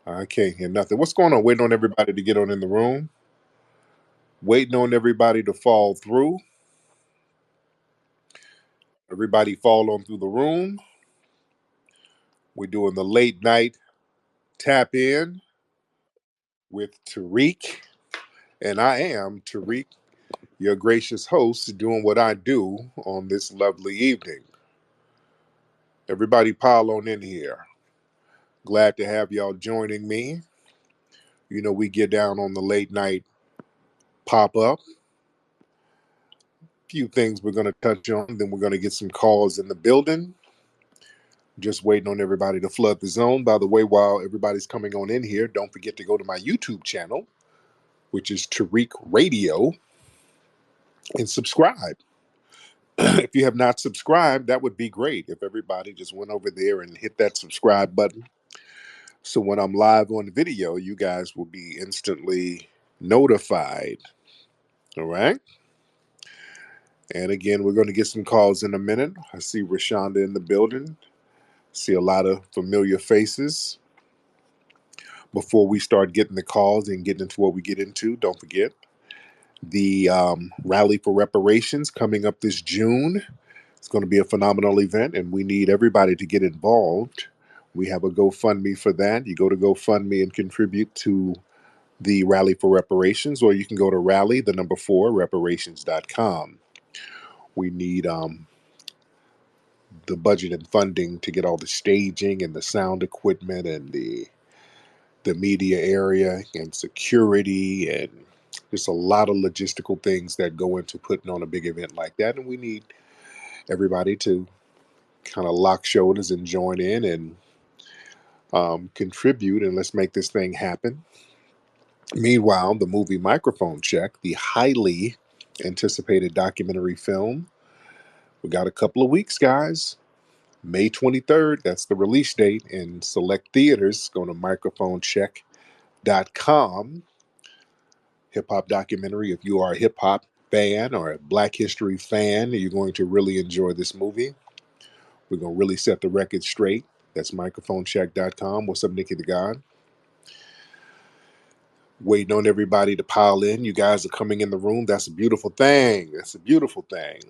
I can't hear nothing. What's going on? Waiting on everybody to get on in the room. Waiting on everybody to fall through. Everybody fall on through the room. We're doing the late night tap in with Tariq. And I am Tariq, your gracious host, doing what I do on this lovely evening. Everybody pile on in here. Glad to have y'all joining me. You know, we get down on the late night pop up. Few things we're going to touch on, then we're going to get some calls in the building. Just waiting on everybody to flood the zone. By the way, while everybody's coming on in here, don't forget to go to my YouTube channel, which is Tariq Radio, and subscribe. If you have not subscribed, that would be great if everybody just went over there and hit that subscribe button. So when I'm live on video, you guys will be instantly notified. All right. And again, we're going to get some calls in a minute. I see Rashonda in the building. See a lot of familiar faces. Before we start getting the calls and getting into what we get into, don't forget the Rally for Reparations coming up this June. It's going to be a phenomenal event, and we need everybody to get involved. We have a GoFundMe for that. You go to GoFundMe and contribute to the Rally for Reparations, or you can go to rally, the number 4, reparations.com. We need the budget and funding to get all the staging and the sound equipment and the media area and security, and just a lot of logistical things that go into putting on a big event like that. And we need everybody to kind of lock shoulders and join in and contribute, and let's make this thing happen. Meanwhile, the movie Microphone Check, the highly anticipated documentary film, we got a couple of weeks, guys. May 23rd, that's the release date in select theaters. Go to microphonecheck.com. Hip hop documentary. If you are a hip hop fan or a Black History fan, you're going to really enjoy this movie. We're going to really set the record straight. That's microphonecheck.com. What's up, Nikki the God? Waiting on everybody to pile in. You guys are coming in the room. That's a beautiful thing. That's a beautiful thing.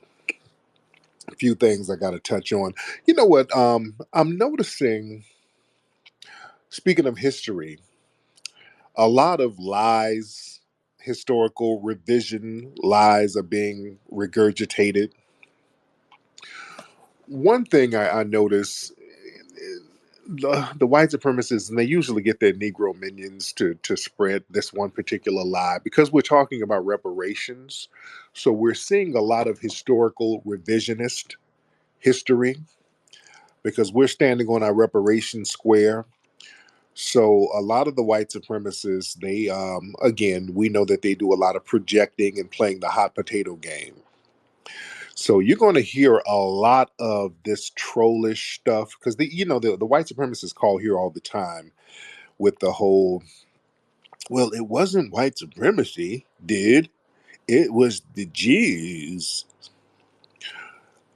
A few things I got to touch on. You know what? I'm noticing, speaking of history, a lot of lies, historical revision lies are being regurgitated. One thing I notice, the white supremacists, and they usually get their Negro minions to spread this one particular lie because we're talking about reparations. So we're seeing a lot of historical revisionist history because we're standing on our reparation square. So a lot of the white supremacists, they again, we know that they do a lot of projecting and playing the hot potato game. So you're going to hear a lot of this trollish stuff because the white supremacists call here all the time with the whole, well, it wasn't white supremacy, it was the Jews.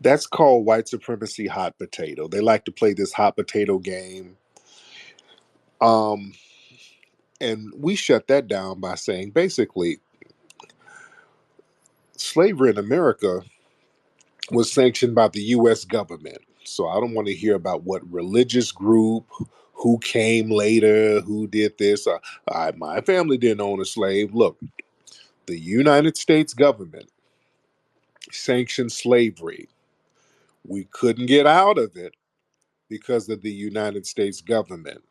That's called white supremacy hot potato. They like to play this hot potato game. Um, and we shut that down by saying basically slavery in America was sanctioned by the U.S. government. So I don't want to hear about what religious group, who came later, who did this. My family didn't own a slave. Look, the United States government sanctioned slavery. We couldn't get out of it because of the United States government.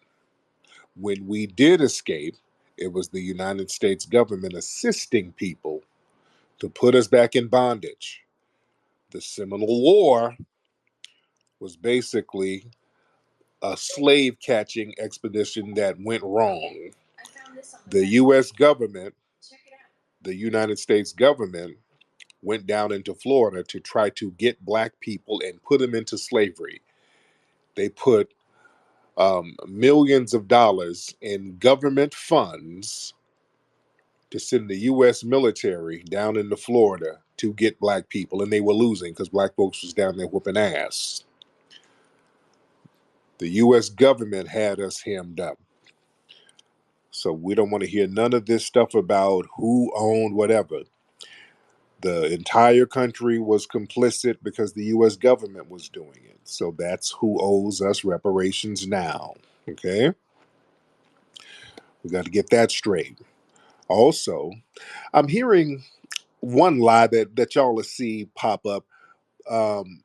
When we did escape, it was the United States government assisting people to put us back in bondage. The Seminole War was basically a slave catching expedition that went wrong. The U.S. government, the United States government, went down into Florida to try to get black people and put them into slavery. They put millions of dollars in government funds to send the U.S. military down into Florida to get black people, and they were losing because black folks was down there whooping ass. The U.S. government had us hemmed up. So we don't want to hear none of this stuff about who owned whatever. The entire country was complicit because the US government was doing it. So that's who owes us reparations now. Okay? We got to get that straight. Also, I'm hearing one lie that y'all will see pop up. Um,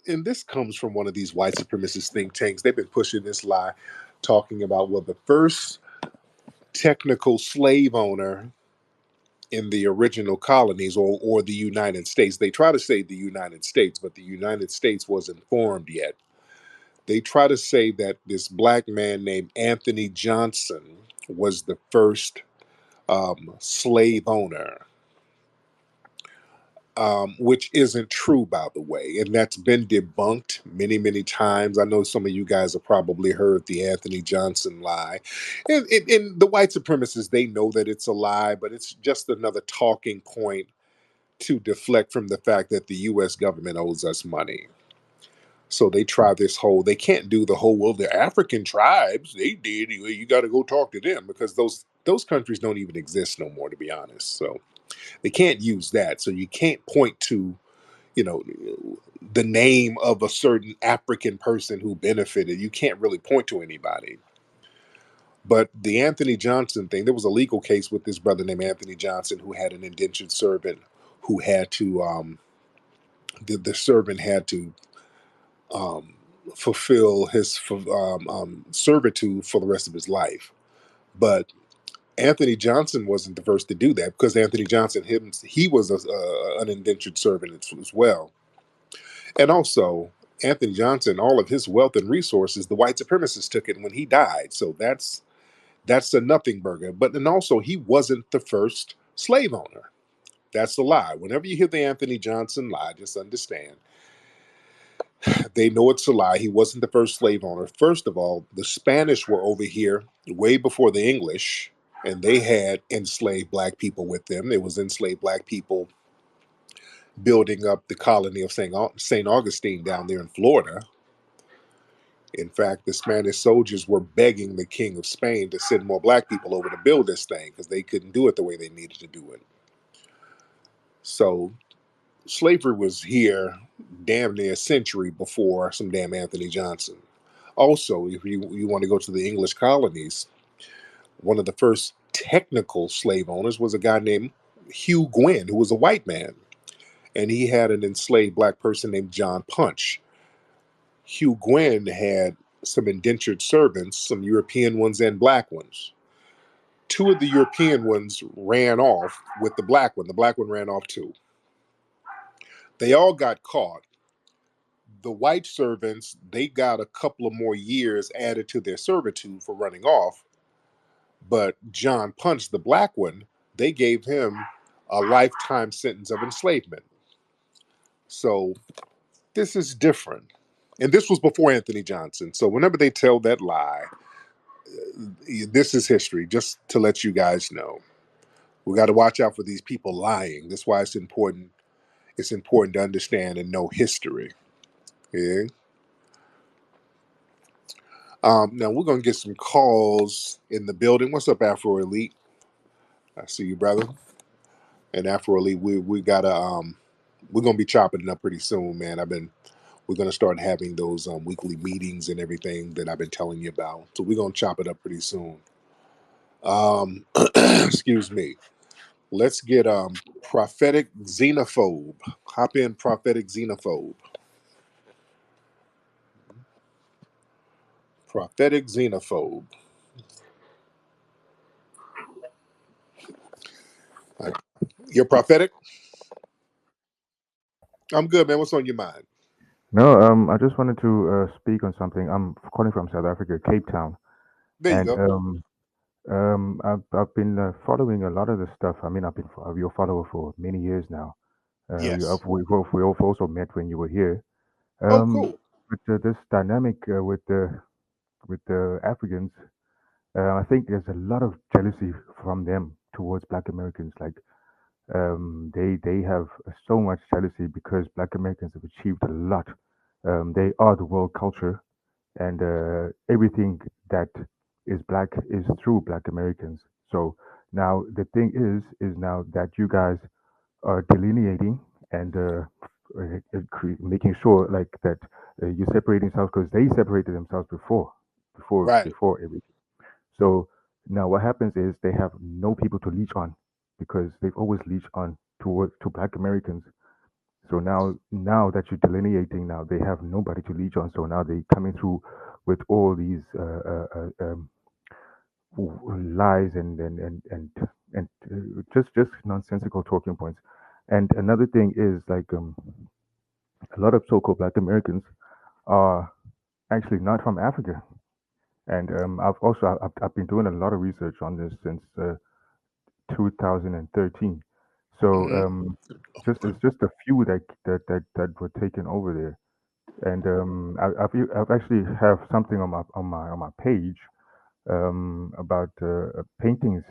and this comes from one of these white supremacist think tanks. They've been pushing this lie, talking about, well, the first technical slave owner in the original colonies, or the United States. They try to say the United States, but the United States wasn't formed yet. They try to say that this black man named Anthony Johnson was the first slave owner, which isn't true, by the way. And that's been debunked many, many times. I know some of you guys have probably heard the Anthony Johnson lie. And the white supremacists, they know that it's a lie, but it's just another talking point to deflect from the fact that the US government owes us money. So they try this whole, they can't do the whole, well, the African tribes, they did, you got to go talk to them, because those countries don't even exist no more, to be honest. So they can't use that. So you can't point to, you know, the name of a certain African person who benefited. You can't really point to anybody. But the Anthony Johnson thing, there was a legal case with this brother named Anthony Johnson who had an indentured servant who had to the servant had to um, fulfill his servitude for the rest of his life. But Anthony Johnson wasn't the first to do that, because Anthony Johnson, he was an indentured servant as well. And also, Anthony Johnson, all of his wealth and resources, the white supremacists took it when he died. So that's a nothing burger. But then also, he wasn't the first slave owner. That's the lie. Whenever you hear the Anthony Johnson lie, just understand they know it's a lie. He wasn't the first slave owner. First of all, the Spanish were over here way before the English, and they had enslaved black people with them. It was enslaved black people building up the colony of St. Augustine down there in Florida. In fact, the Spanish soldiers were begging the King of Spain to send more black people over to build this thing because they couldn't do it the way they needed to do it. So slavery was here damn near a century before some damn Anthony Johnson. Also, if you want to go to the English colonies, one of the first technical slave owners was a guy named Hugh Gwynn, who was a white man. And he had an enslaved black person named John Punch. Hugh Gwynn had some indentured servants, some European ones and black ones. Two of the European ones ran off with the black one. The black one ran off too. They all got caught. The white servants, they got a couple of more years added to their servitude for running off. But John Punch, the black one, they gave him a lifetime sentence of enslavement. So this is different. And this was before Anthony Johnson. So whenever they tell that lie, this is history, just to let you guys know. We got to watch out for these people lying. That's why it's important. It's important to understand and know history. Yeah. Now we're gonna get some calls in the building. What's up, Afro Elite? I see you, brother. And Afro Elite, we gotta we're gonna be chopping it up pretty soon, man. We're gonna start having those weekly meetings and everything that I've been telling you about. So we're gonna chop it up pretty soon. Excuse me. Let's get prophetic xenophobe. Hop in, prophetic xenophobe. Prophetic xenophobe. Uh, You're prophetic. I'm good, man. What's on your mind? No, I just wanted to speak on something. I'm calling from South Africa, Cape Town, There you and go. I've been following a lot of the stuff. I mean, I've been your follower for many years now. Yes. We've also met when you were here. Oh, Um, cool. but this dynamic with the Africans, I think there's a lot of jealousy from them towards Black Americans. Like they have so much jealousy because Black Americans have achieved a lot. They are the world culture, and everything that is through Black Americans. So now the thing is now that you guys are delineating and making sure like that you're separating yourselves because they separated themselves Right. before everything. So now what happens is they have no people to leech on because they've always leached on to Black Americans. So now that you're delineating, now they have nobody to leech on. So now they coming through with all these lies and just nonsensical talking points. And another thing is like a lot of so-called Black Americans are actually not from Africa. And I've been doing a lot of research on this since 2013. So Hmm. just it's just a few that were taken over there. And I've actually have something on my page about paintings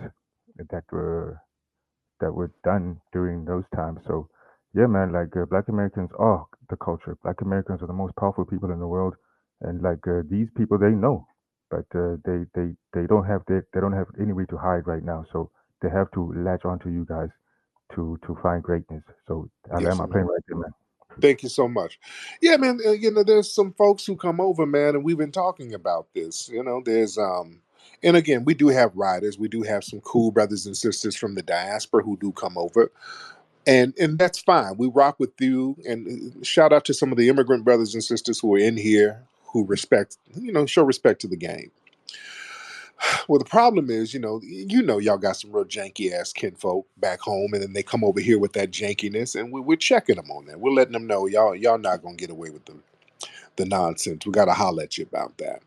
that were done during those times. So yeah, man, like Black Americans are the culture. Black Americans are the most powerful people in the world, and like these people, they know, but they don't have they don't have any way to hide right now. So they have to latch onto you guys to find greatness. So I land Yes, my sir. plane right there, man. Thank you so much. Yeah, man. There's some folks who come over, man, and we've been talking about this. There's and again, we do have riders. We do have some cool brothers and sisters from the diaspora who do come over, and that's fine. We rock with you, and shout out to some of the immigrant brothers and sisters who are in here who respect, show respect to the game. Well, the problem is, y'all got some real janky ass kinfolk back home, and then they come over here with that jankiness, and we're checking them on that. We're letting them know y'all not gonna get away with the nonsense. We gotta holler at you about that.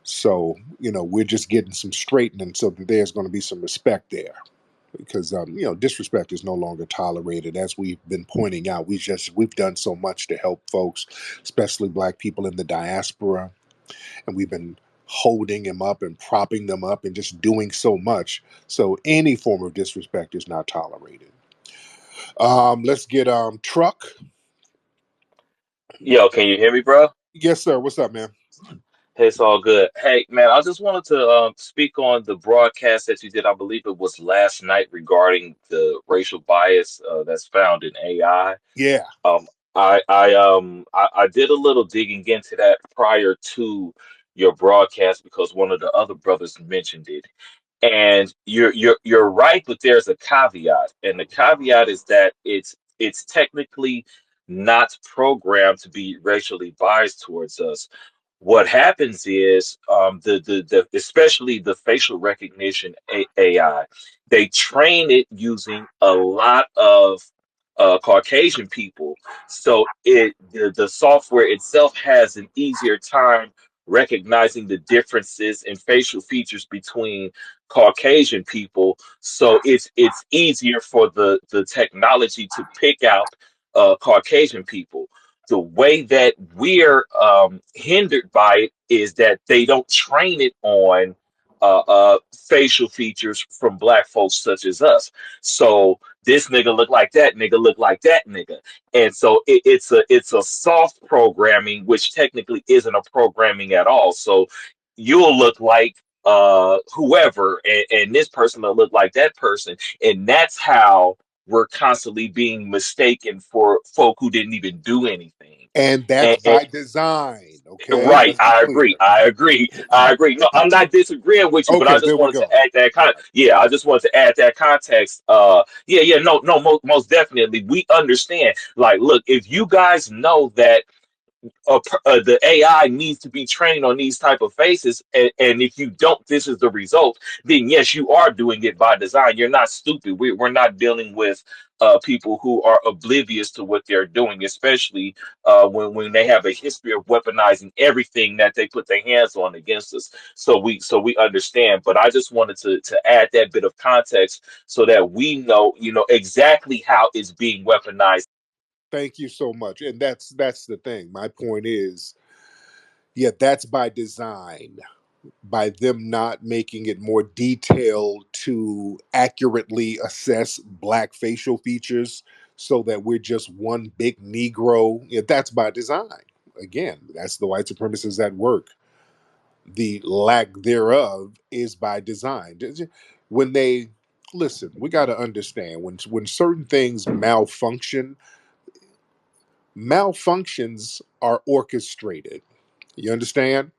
So, we're just getting some straightening so that there's going to be some respect there because disrespect is no longer tolerated. As we've been pointing out, we've done so much to help folks, especially Black people in the diaspora, and we've been holding them up and propping them up and just doing so much. So any form of disrespect is not tolerated. Let's get Truck. Yo, can you hear me, bro? Yes, sir. What's up, man? Hey, it's all good. Hey, man, I just wanted to speak on the broadcast that you did. I believe it was last night regarding the racial bias that's found in AI. Yeah. Um, I did a little digging into that prior to your broadcast because one of the other brothers mentioned it. And you're right, but there's a caveat, and the caveat is that it's technically not programmed to be racially biased towards us. What happens is the especially the facial recognition AI, they train it using a lot of Caucasian people, so the software itself has an easier time recognizing the differences in facial features between Caucasian people. So it's easier for the technology to pick out Caucasian people. The way that we're hindered by it is that they don't train it on facial features from black folks such as us. So this nigga look like that nigga look like that nigga, and so it's a soft programming, which technically isn't a programming at all. So you'll look like whoever, and this person will look like that person, and that's how we're constantly being mistaken for folk who didn't even do anything. And that's And by design. Okay. right, Let's be I clear. agree. I agree. I agree. No, I'm not disagreeing with you, but I Okay, just there we wanted go. to add that All kind. right. Yeah, I just wanted to add that context. Yeah, yeah. No, no. Most definitely, we understand. Like, look, if you guys know that the AI needs to be trained on these type of faces, and if you don't, this is the result. Then yes, you are doing it by design. You're not stupid. We're not dealing with people who are oblivious to what they're doing, especially when they have a history of weaponizing everything that they put their hands on against us. So we understand. But I just wanted to add that bit of context so that we know, exactly how it's being weaponized. Thank you so much. And that's the thing. My point is, yeah, that's by design, by them not making it more detailed to accurately assess black facial features so that we're just one big Negro. Yeah, that's by design. Again, that's the white supremacists at work. The lack thereof is by design. When they listen, we got to understand when certain things malfunction, malfunctions are orchestrated. You understand?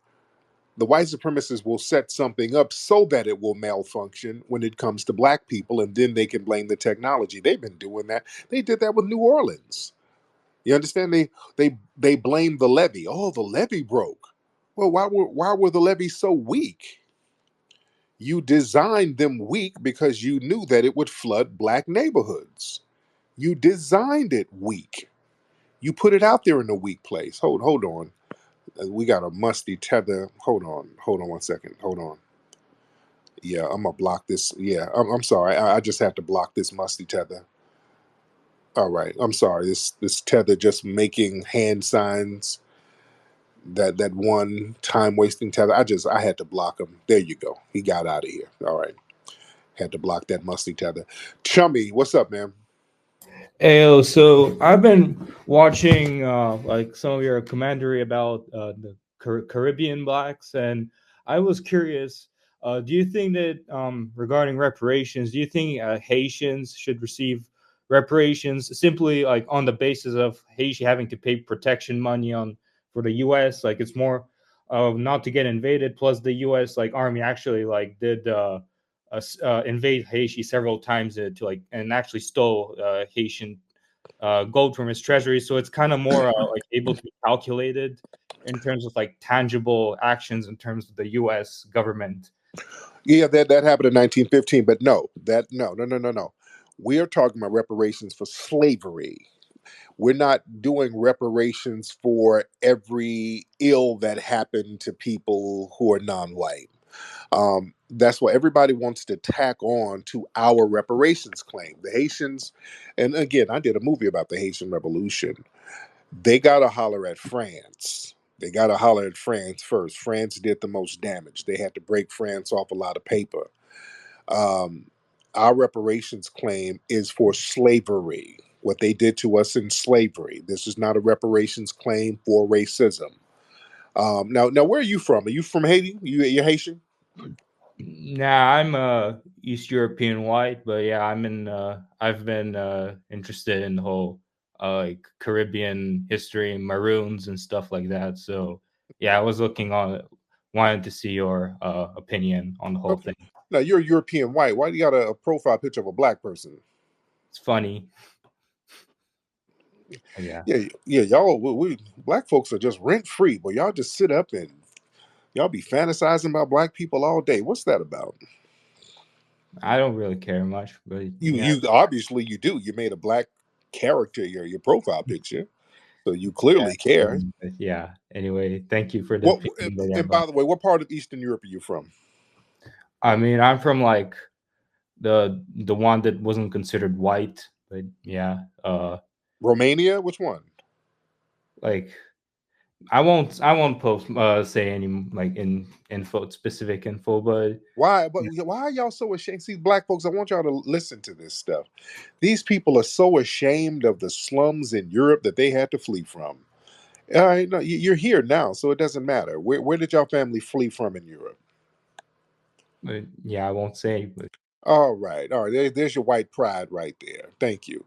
The white supremacists will set something up so that it will malfunction when it comes to black people, and then they can blame the technology. They've been doing that. They did that with New Orleans. You understand? They blame the levee. Oh, the levee broke. Well, why were the levees so weak? You designed them weak because you knew that it would flood black neighborhoods. You designed it weak. You put it out there in a weak place. Hold on. We got a musty tether. Hold on 1 second. Hold on. Yeah, I'm gonna block this. Yeah, I'm sorry. I just have to block this musty tether. All right. I'm sorry. This tether just making hand signs. That one time wasting tether. I had to block him. There you go. He got out of here. All right. Had to block that musty tether. Chummy, what's up, man? Ayo, so I've been watching like some of your commentary about the Caribbean blacks, and I was curious. Do you think that regarding reparations, do you think Haitians should receive reparations simply like on the basis of Haiti having to pay protection money on for the U.S. Like it's more not to get invaded. Plus, the U.S. like army actually like did. Invade Haiti several times to like and actually stole Haitian gold from his treasury. So it's kind of more like able to be calculated in terms of like tangible actions in terms of the U.S. government. Yeah, that happened in 1915, but no. We are talking about reparations for slavery. We're not doing reparations for every ill that happened to people who are non-white. That's what everybody wants to tack on to our reparations claim. The Haitians, and again, I did a movie about the Haitian Revolution. They got to holler at France. They got to holler at France first. France did the most damage. They had to break France off a lot of paper. Um, our reparations claim is for slavery, what they did to us in slavery. This is not a reparations claim for racism. Now, where are you from? Are you from Haiti? You're Haitian? Nah, I'm East European white, but yeah, I've been interested in the whole like Caribbean history, maroons and stuff like that. So yeah, I was looking on wanted to see your opinion on the whole Okay. thing. Now you're European white. Why do you got a profile picture of a black person? It's funny. Yeah. Yeah. Y'all, we black folks are just rent free, but y'all just sit up and y'all be fantasizing about black people all day. What's that about? I don't really care much, but yeah, You obviously you do. You made a black character your profile picture, so you yeah, clearly care. but yeah. Anyway, thank you for the What? opinion, but yeah, And but by the way, what part of Eastern Europe are you from? I mean, I'm from like the one that wasn't considered white, but yeah, Romania? Which one? like I won't post say any like in info specific info, but Why? But yeah, why are y'all so ashamed? See, black folks, I want y'all to listen to this stuff. These people are so ashamed of the slums in Europe that they had to flee from. All right, no, you're here now, so it doesn't matter. Where did y'all family flee from in Europe? yeah, I won't say, but All right. There's your white pride right there. Thank you,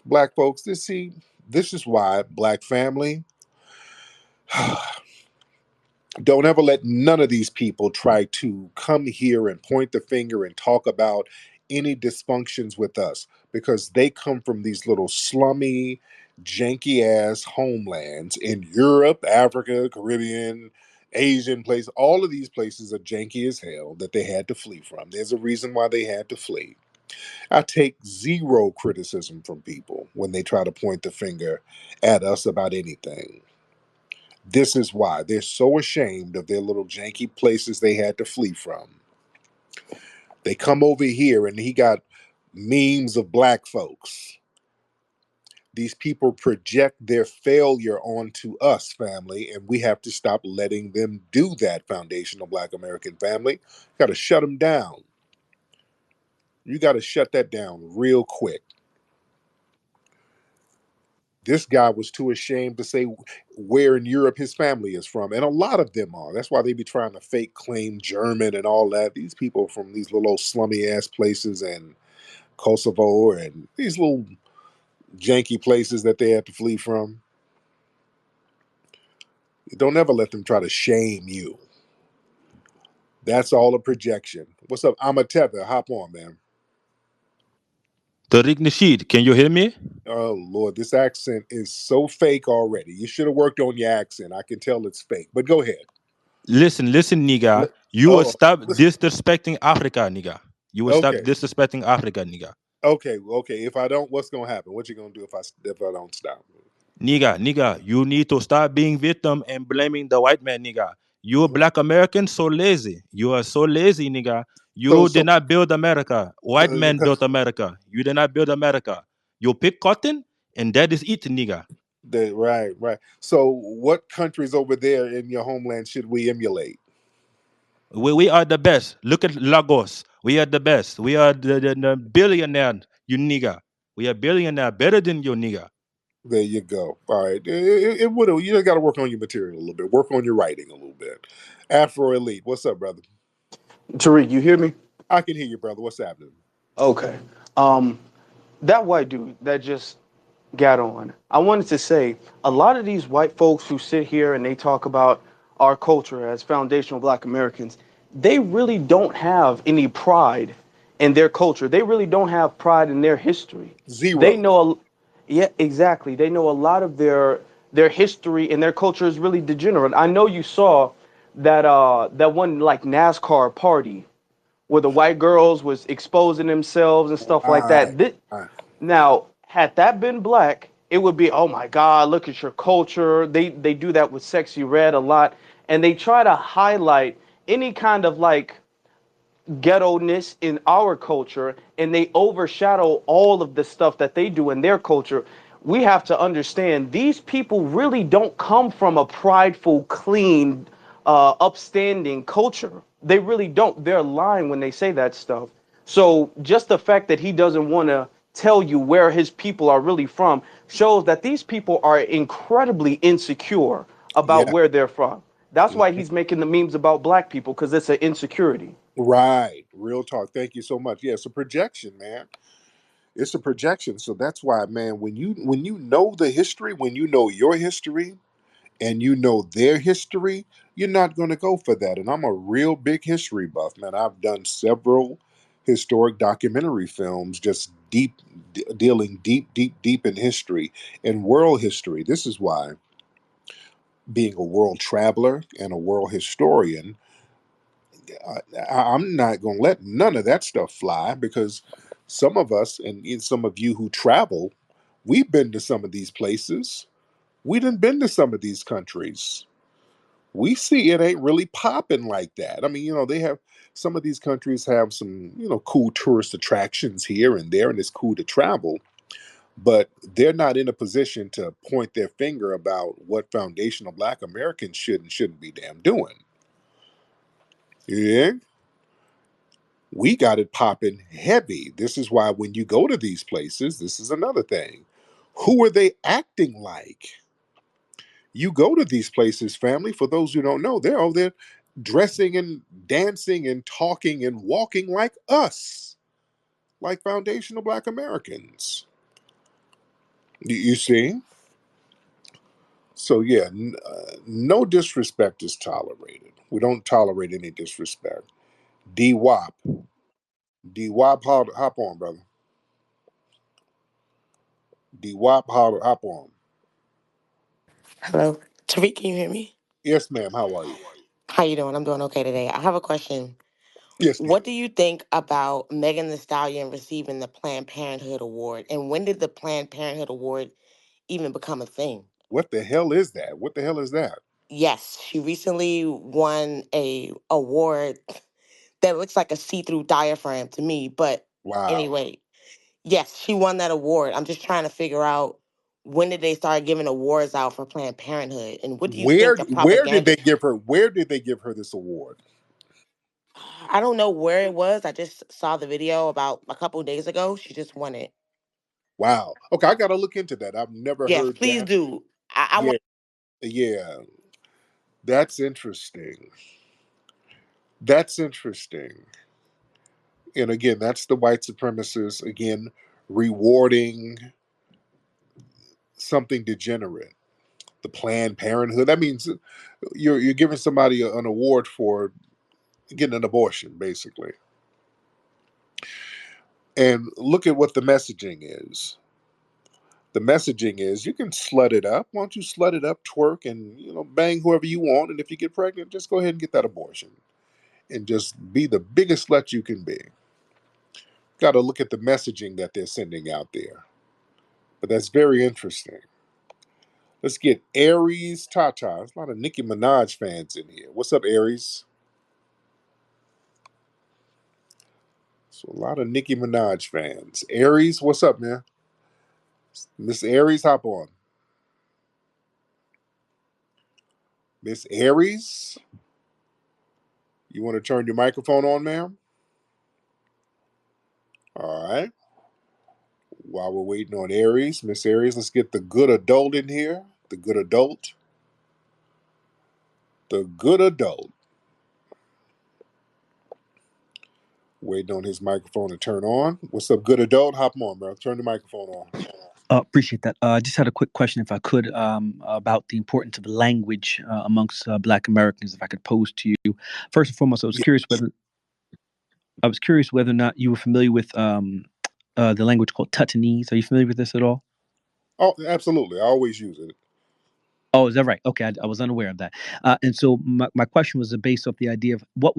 black folks. This is why black family. Don't ever let none of these people try to come here and point the finger and talk about any dysfunctions with us because they come from these little slummy, janky ass homelands in Europe, Africa, Caribbean, Asian place. All of these places are janky as hell that they had to flee from. There's a reason why they had to flee. I take zero criticism from people when they try to point the finger at us about anything. This is why they're so ashamed of their little janky places they had to flee from. They come over here and he got memes of black folks. These people project their failure onto us, family, and we have to stop letting them do that, foundational black American family. Got to shut them down. You got to shut that down real quick. This guy was too ashamed to say where in Europe his family is from, and a lot of them are. That's why they be trying to fake claim German and all that. These people are from these little slummy ass places and Kosovo and these little janky places that they had to flee from. Don't ever let them try to shame you. That's all a projection. What's up? I'm a tether. Hop on, man. Tariq Nasheed, can you hear me? Oh Lord, this accent is so fake already. You should have worked on your accent. I can tell it's fake. But go ahead. Listen, nigga. You will Oh, stop listen. disrespecting Africa, nigga. You will stop Okay, disrespecting Africa, nigga. okay. If I don't, what's gonna happen? What you gonna do if I don't stop? Nigga, you need to stop being victim and blaming the white man, nigga. You black Americans so lazy. You are so lazy, nigga. So You did so not build America. White man built America. You did not build America. You pick cotton and that is it, nigga. right. So what countries over there in your homeland should we emulate? We are the best. Look at Lagos. We are the best. We are the billionaire, you nigga. We are billionaire better than you, nigga. There you go. All right. It would. You just got to work on your material a little bit. Work on your writing a little bit. Afro Elite. What's up, brother? Tariq, you hear me? I can hear you, brother. What's happening? Okay. Um, that white dude that just got on. I wanted to say a lot of these white folks who sit here and they talk about our culture as foundational Black Americans, they really don't have any pride in their culture. They really don't have pride in their history. They Zero. know, yeah, exactly. They know a lot of their history and their culture is really degenerate. I know you saw that one like NASCAR party where the white girls was exposing themselves and stuff like Right. that. Right. Now, had that been black, it would be, oh my God, look at your culture. They do that with Sexy Red a lot, and they try to highlight any kind of like ghetto-ness in our culture, and they overshadow all of the stuff that they do in their culture. We have to understand these people really don't come from a prideful, clean, upstanding culture. They really don't. They're lying when they say that stuff. So just the fact that he doesn't want to tell you where his people are really from shows that these people are incredibly insecure about Yeah. where they're from. That's why he's making the memes about black people, because it's an insecurity. Right. Real talk. Thank you so much. Yeah, it's a projection, man. It's a projection. So that's why, man, when you know the history, when you know your history and you know their history, you're not going to go for that. And I'm a real big history buff, man. I've done several historic documentary films, just dealing deep in history and world history. This is why being a world traveler and a world historian, I'm not going to let none of that stuff fly, because some of us and some of you who travel, we've been to some of these places. We done been to some of these countries. We see it ain't really popping like that. I mean, they have, some of these countries have some, cool tourist attractions here and there, and it's cool to travel, but they're not in a position to point their finger about what foundational Black Americans should and shouldn't be damn doing. Yeah, we got it popping heavy. This is why when you go to these places, this is another thing. Who are they acting like? You go to these places, family, for those who don't know, they're over there dressing and dancing and talking and walking like us, like foundational Black Americans. You see? So, yeah, no disrespect is tolerated. We don't tolerate any disrespect. D Wop. D Wop, hop on, brother. D Wop, hop on. Hello, Tariq, can you hear me? Yes, ma'am. How are you? How you doing? I'm doing okay today. I have a question. Yes, ma'am. What do you think about Megan Thee Stallion receiving the Planned Parenthood Award? And when did the Planned Parenthood Award even become a thing? What the hell is that? What the hell is that? Yes, she recently won a award that looks like a see-through diaphragm to me. But Wow. anyway, yes, she won that award. I'm just trying to figure out, when did they start giving awards out for Planned Parenthood? And what do you think Where the where did propaganda? they give her where did they give her this award? I don't know where it was. I just saw the video about a couple days ago. She just won it. Wow. Okay, I got to look into that. I've never Yes, heard please that. do. I Yeah, want. yeah. That's interesting. That's interesting. And again, that's the white supremacists again rewarding something degenerate. The Planned Parenthood. That means you're giving somebody an award for getting an abortion, basically. And look at what the messaging is. The messaging is you can slut it up. Why don't you slut it up, twerk, and bang whoever you want. And if you get pregnant, just go ahead and get that abortion, and just be the biggest slut you can be. Got to look at the messaging that they're sending out there. But that's very interesting. Let's get Aries Tata. There's a lot of Nicki Minaj fans in here. What's up, Aries? So a lot of Nicki Minaj fans. Aries, what's up, man? Miss Aries, hop on. Miss Aries, you want to turn your microphone on, ma'am? All right. While we're waiting on Aries, Miss Aries, let's get the good adult in here. The good adult. The good adult. Waiting on his microphone to turn on. What's up, good adult? Hop on, bro. Turn the microphone on. Appreciate that. I just had a quick question, if I could, about the importance of language amongst Black Americans. If I could pose to you, first and foremost, Yeah. I was curious whether or not you were familiar with the language called Tutanese. Are you familiar with this at all? Oh, absolutely. I always use it. Oh, is that right? Okay, I was unaware of that. And so my question was based off the idea of what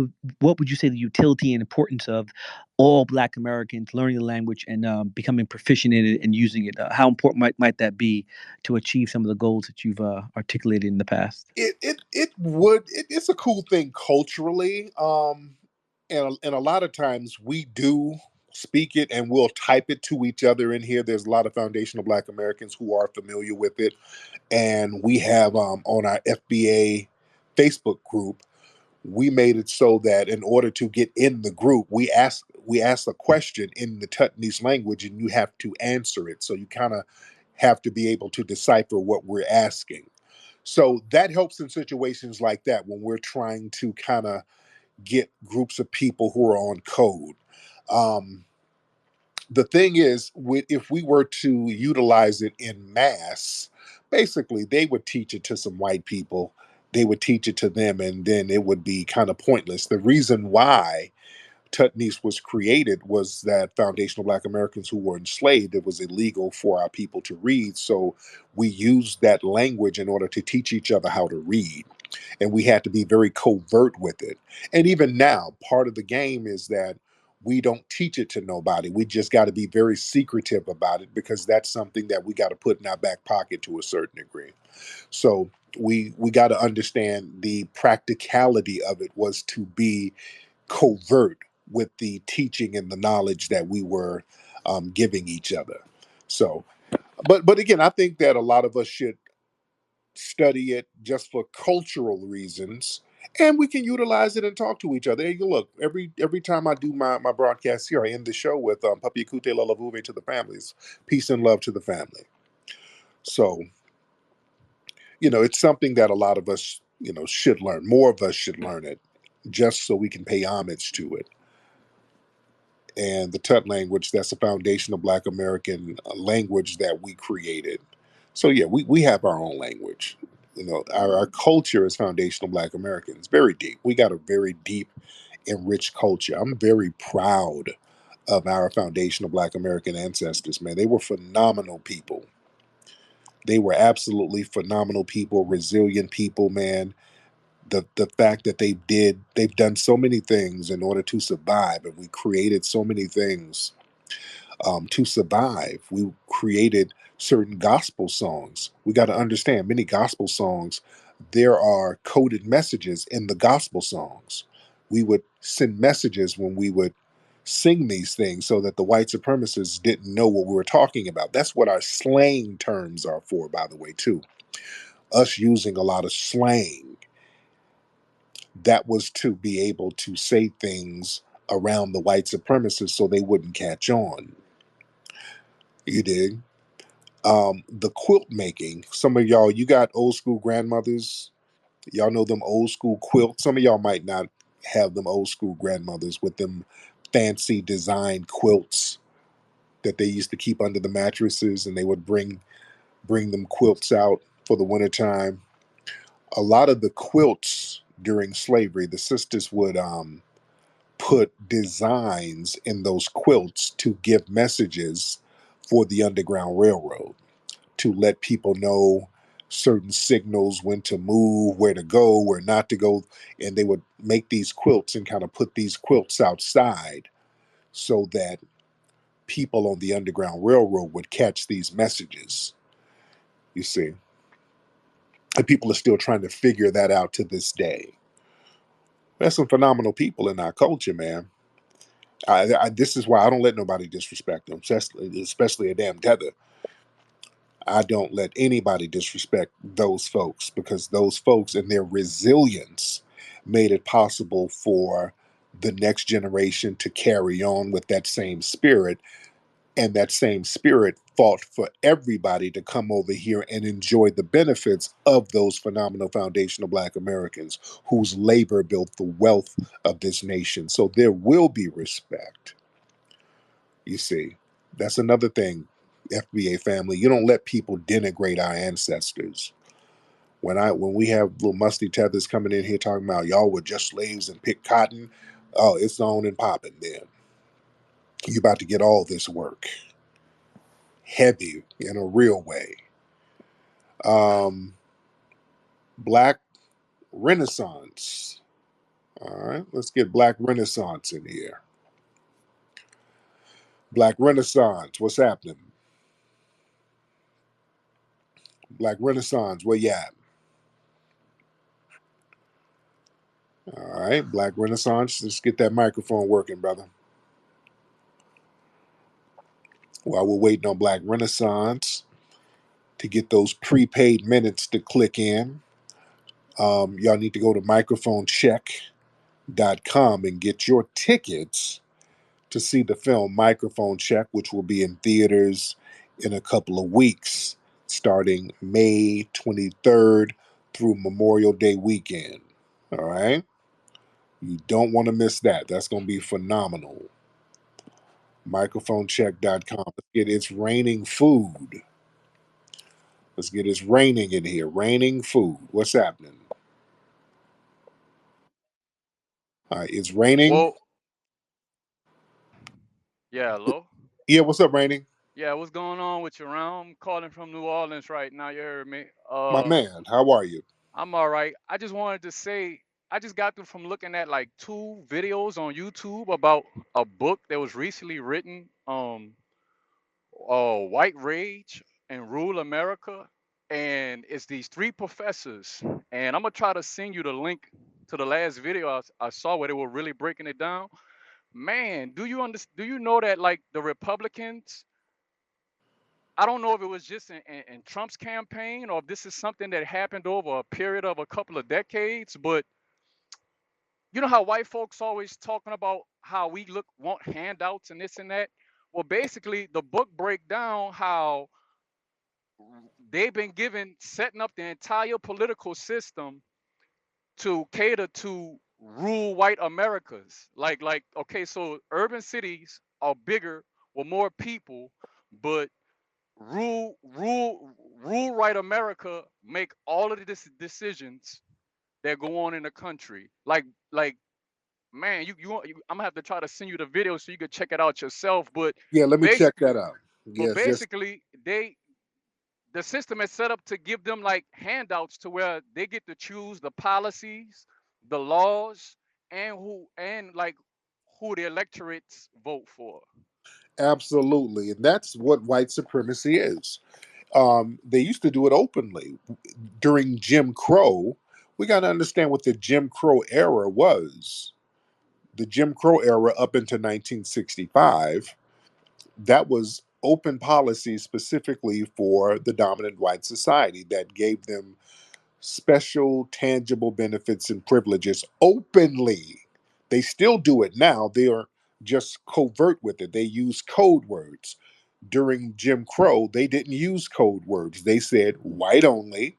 would you say the utility and importance of all Black Americans learning the language and becoming proficient in it and using it? How important might that be to achieve some of the goals that you've articulated in the past? It's a cool thing culturally. And a lot of times we do speak it and we'll type it to each other in here. There's a lot of foundational Black Americans who are familiar with it. And we have on our FBA Facebook group, we made it so that in order to get in the group, we ask a question in the Tutnese language, and you have to answer it. So you kind of have to be able to decipher what we're asking. So that helps in situations like that when we're trying to kind of get groups of people who are on code. Um, the thing is, if we were to utilize it in mass, basically they would teach it to some white people. They would teach it to them, and then it would be kind of pointless. The reason why Tutnese was created was that foundational Black Americans who were enslaved, it was illegal for our people to read. So we used that language in order to teach each other how to read. And we had to be very covert with it. And even now, part of the game is that we don't teach it to nobody. We just got to be very secretive about it because that's something that we got to put in our back pocket to a certain degree. So we got to understand the practicality of it was to be covert with the teaching and the knowledge that we were giving each other. So, but again, I think that a lot of us should study it just for cultural reasons, and we can utilize it and talk to each other. And you look, every time I do my broadcast here, I end the show with Papi Kute Lalavuve to the families, peace and love to the family. So it's something that a lot of us should learn. More of us should learn it, just so we can pay homage to it. And the Tut language, that's a foundational Black American language that we created. So yeah, we have our own language. Our culture is foundational Black Americans, very deep. We got a very deep and rich culture. I'm very proud of our foundational Black American ancestors, man. They were phenomenal people. They were absolutely phenomenal people, resilient people, man. The fact that they've done so many things in order to survive, and we created so many things to survive. We created certain gospel songs. We got to understand many gospel songs, there are coded messages in the gospel songs. We would send messages when we would sing these things so that the white supremacists didn't know what we were talking about. That's what our slang terms are for, by the way, too. Us using a lot of slang, that was to be able to say things around the white supremacists so they wouldn't catch on. You dig? The quilt making. Some of y'all, you got old school grandmothers. Y'all know them old school quilts. Some of y'all might not have them old school grandmothers with them fancy design quilts that they used to keep under the mattresses, and they would bring them quilts out for the wintertime. A lot of the quilts during slavery, the sisters would put designs in those quilts to give messages for the Underground Railroad, to let people know certain signals, when to move, where to go, where not to go. And they would make these quilts and kind of put these quilts outside so that people on the Underground Railroad would catch these messages, you see. And people are still trying to figure that out to this day. There's some phenomenal people in our culture, man. This is why I don't let nobody disrespect them, especially a damn tether. I don't let anybody disrespect those folks, because those folks and their resilience made it possible for the next generation to carry on with that same spirit. And that same spirit fought for everybody to come over here and enjoy the benefits of those phenomenal foundational Black Americans whose labor built the wealth of this nation. So there will be respect. You see, that's another thing, FBA family. You don't let people denigrate our ancestors. When we have little musty tethers coming in here talking about y'all were just slaves and pick cotton, oh, it's on and popping then. You about to get all this work. Heavy in a real way. Black Renaissance. All right, let's get Black Renaissance in here. Black Renaissance, what's happening? Black Renaissance, where you at? All right, Black Renaissance, let's get that microphone working, brother. While we're waiting on Black Renaissance to get those prepaid minutes to click in, y'all need to go to microphonecheck.com and get your tickets to see the film Microphone Check, which will be in theaters in a couple of weeks, starting May 23rd through Memorial Day weekend. All right? You don't want to miss that. That's going to be phenomenal. Microphonecheck.com. Let's get It's Raining Food. Let's get It's Raining in here. Raining Food. What's happening? All right, it's raining. Well, yeah, hello. Yeah, what's up, Raining? Yeah, what's going on with you, Round? I'm calling from New Orleans right now. You heard me. My man, how are you? I'm all right. I just wanted to say I just got through from looking at like two videos on YouTube about a book that was recently written, White Rage and Rule America, and it's these three professors, and I'm gonna try to send you the link to the last video I saw where they were really breaking it down. Man, do you know that like the Republicans, I don't know if it was just in Trump's campaign or if this is something that happened over a period of a couple of decades, but you know how white folks always talking about how we look want handouts and this and that? Well, basically the book break down how they've been given setting up the entire political system to cater to rule white Americas. Like okay, so urban cities are bigger with more people, but rule right America make all of the decisions that go on in the country. Like man, I'm gonna have to try to send you the video so you could check it out yourself. Yeah, let me check Basically, that out. but Yes, just basically the system is set up to give them like handouts to where they get to choose the policies, the laws, and like who the electorates vote for. absolutely. And that's what white supremacy is. They used to do it openly. During Jim Crow, we got to understand what the Jim Crow era was. The Jim Crow era up into 1965, that was open policy specifically for the dominant white society that gave them special tangible benefits and privileges openly. They still do it now. They are just covert with it. They use code words. During Jim Crow, they didn't use code words. They said white only.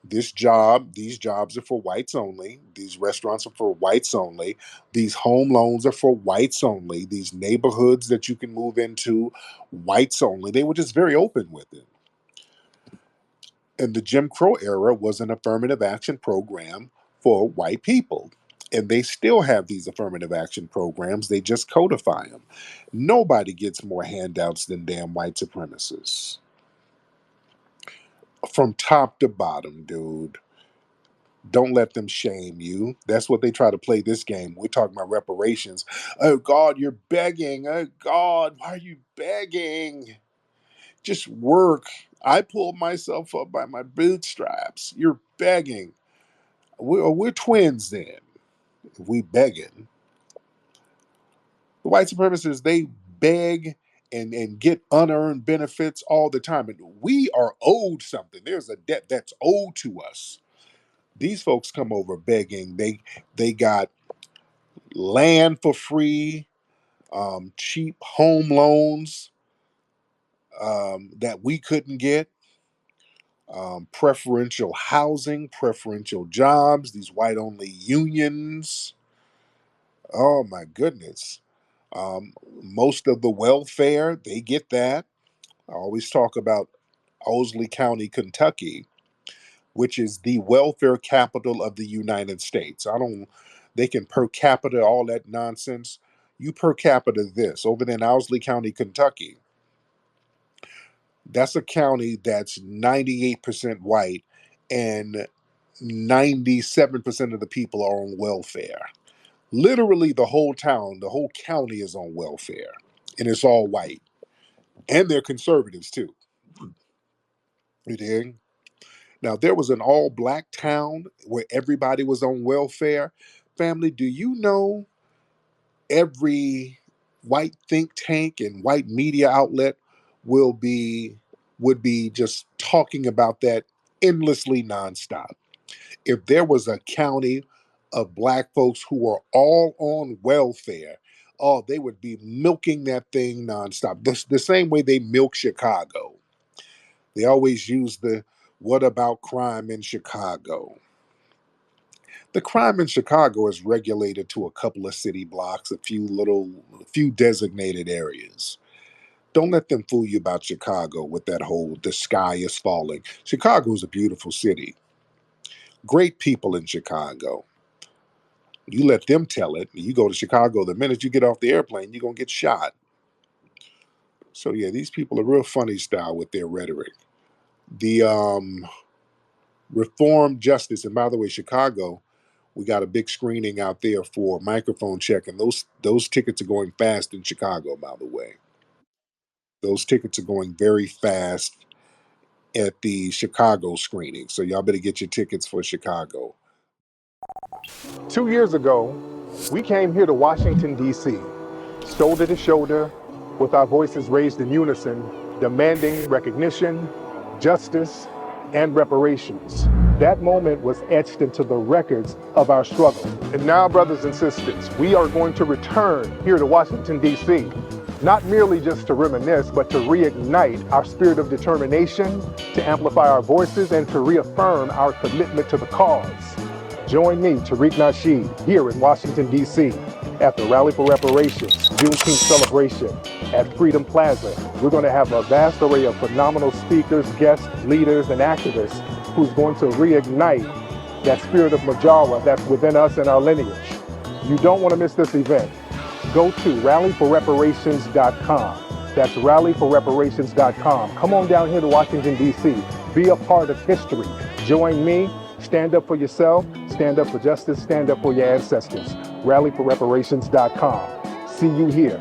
These jobs are for whites only. These restaurants are for whites only. These home loans are for whites only. These neighborhoods that you can move into, whites only. They were just very open with it. And the Jim Crow era was an affirmative action program for white people. And they still have these affirmative action programs. They just codify them. Nobody gets more handouts than damn white supremacists. From top to bottom, dude. Don't let them shame you. That's what they try to play this game. We're talking about reparations. Oh, God, you're begging. Oh, God, why are you begging? Just work. I pulled myself up by my bootstraps. You're begging. We're twins then. If we begging. The white supremacists, they beg and get unearned benefits all the time. And we are owed something. There's a debt that's owed to us. These folks come over begging. They got land for free, cheap home loans that we couldn't get, preferential housing, preferential jobs, these white only unions. Oh my goodness. Most of the welfare, they get that. I always talk about Owsley County, Kentucky, which is the welfare capital of the United States. They can per capita all that nonsense. You per capita this over there in Owsley County, Kentucky. That's a county that's 98% white and 97% of the people are on welfare. Literally the whole town, the whole county is on welfare and it's all white. And they're conservatives too. You dig? Now, there was an all black town where everybody was on welfare. Family, do you know every white think tank and white media outlet will be would be just talking about that endlessly nonstop? If there was a county of black folks who were all on welfare, oh, they would be milking that thing nonstop. The same way they milk Chicago. They always use the what about crime in Chicago? The crime in Chicago is regulated to a couple of city blocks, a few designated areas. Don't let them fool you about Chicago with that whole the sky is falling. Chicago is a beautiful city. Great people in Chicago. You let them tell it. You go to Chicago, the minute you get off the airplane, you're going to get shot. So, yeah, these people are real funny style with their rhetoric. The reformed justice, and by the way, Chicago, we got a big screening out there for microphone check, and those tickets are going fast in Chicago, by the way. Those tickets are going very fast at the Chicago screening. So y'all better get your tickets for Chicago. 2 years ago, we came here to Washington, D.C., shoulder to shoulder, with our voices raised in unison, demanding recognition, justice, and reparations. That moment was etched into the records of our struggle. And now, brothers and sisters, we are going to return here to Washington, D.C., not merely just to reminisce, but to reignite our spirit of determination, to amplify our voices, and to reaffirm our commitment to the cause. Join me, Tariq Nasheed, here in Washington, D.C. at the Rally for Reparations Juneteenth celebration at Freedom Plaza. We're going to have a vast array of phenomenal speakers, guests, leaders, and activists who's going to reignite that spirit of Majawa that's within us and our lineage. You don't want to miss this event. Go to rallyforreparations.com. That's rallyforreparations.com. Come on down here to Washington, D.C. Be a part of history. Join me. Stand up for yourself, stand up for justice, stand up for your ancestors. Rallyforreparations.com. See you here.